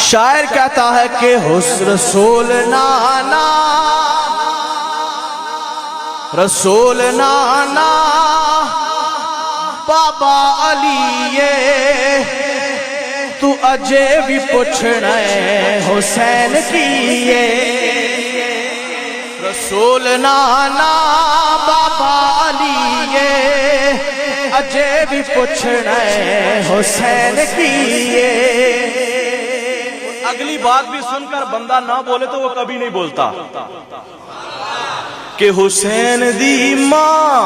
شاعر کہتا ہے کہ رسول نانا رسول نانا بابا علی تو اجے بھی پوچھنا ہے حسین کیے رسول نانا بابا علی اجے بھی پوچھنا ہے حسین کیے۔ اگلی بات بھی سن کر بندہ نہ بولے تو وہ کبھی نہیں بولتا کہ حسین دی ماں،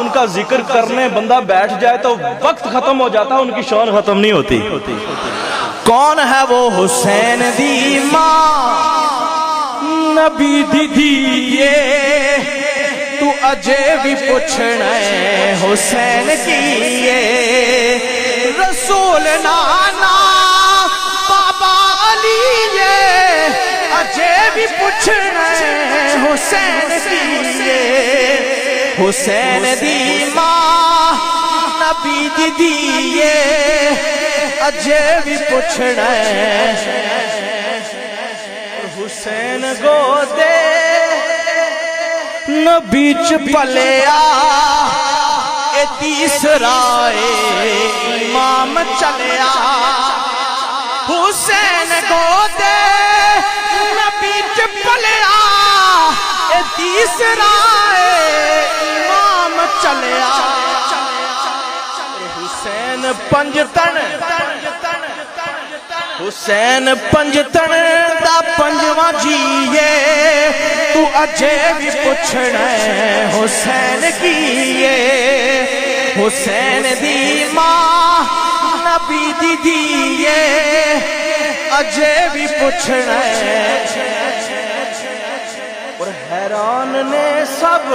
ان کا ذکر کرنے بندہ بیٹھ جائے تو وقت ختم ہو جاتا، ان کی شان ختم نہیں ہوتی۔ کون ہے وہ حسین دی ماں؟ نبی دی دیئے تو اجے بھی پوچھنا ہے حسین کیے رسول نانا بابا علی اجے بھی پوچھنا ہے حسین کیے حسین دی ماں نبی دی دیئے اجے بھی پوچھنا ہے حسین گودے نبی پلیا اے تیسرا امام چلیا حسین گودے نبی پلیا اے تیسرا امام چلیا حسین پنجتن حسین پنجتن دا پنجواں جیے تو اجے بھی پوچھنا ہے حسین کیے حسین دی ماں نبی دی دیئے اجے بھی پوچھنا ہے۔ اور حیران نے سب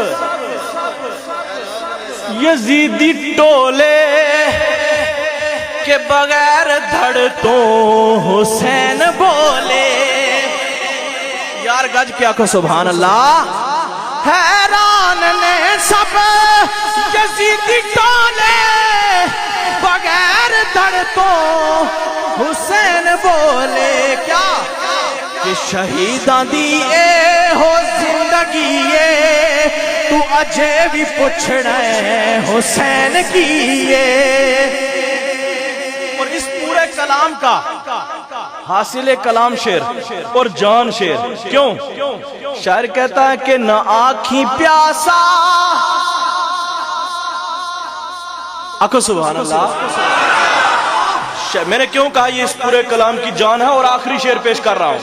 یزیدی ٹولے کہ بغیر دھڑ تو حسین بولے یار گج کیا کہ سبحان اللہ۔ حیران نے سب یزیدی ٹولے بغیر دھڑ تو حسین بولے کیا کہ شہیداں دیئے ہو زندگیے تو اجے بھی پوچھنا ہے حسین کیے۔ اور اس پورے کلام کا حاصل کلام شعر اور جان شعر کیوں؟ شاعر کہتا ہے کہ نہ آنکھیں پیاسا آکھو سبحان اللہ۔ میں نے کیوں کہا یہ اس پورے کلام کی جان ہے اور آخری شعر پیش کر رہا ہوں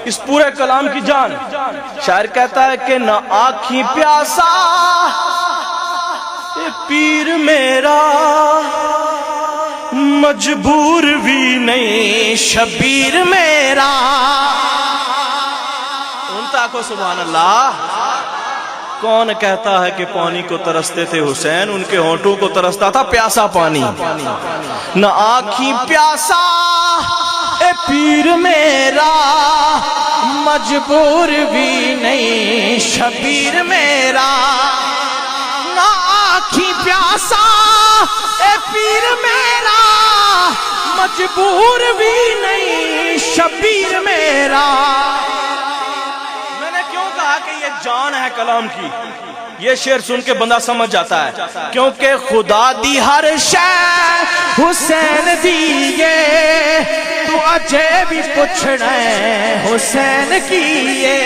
اس پورے کلام کی جان۔ شاعر کہتا ہے کہ نہ آنکھیں پیاسا اے پیر میرا مجبور بھی نہیں شبیر میرا انتا کو سبحان اللہ۔ کون کہتا ہے کہ پانی کو ترستے تھے حسین؟ ان کے ہونٹوں کو ترستا تھا پیاسا پانی۔ نہ آنکھیں پیاسا اے پیر میرا مجبور بھی نہیں شبیر میرا نہ آنکھیں پیاسا اے پیر میرا مجبور بھی نہیں شبیر میرا۔ میں نے کیوں کہا کہ یہ جان ہے کلام کی؟ یہ شعر سن کے بندہ سمجھ جاتا ہے کیونکہ خدا دی ہر شے حسین دیئے تو اجے بھی پوچھنا ہے حسین کیے۔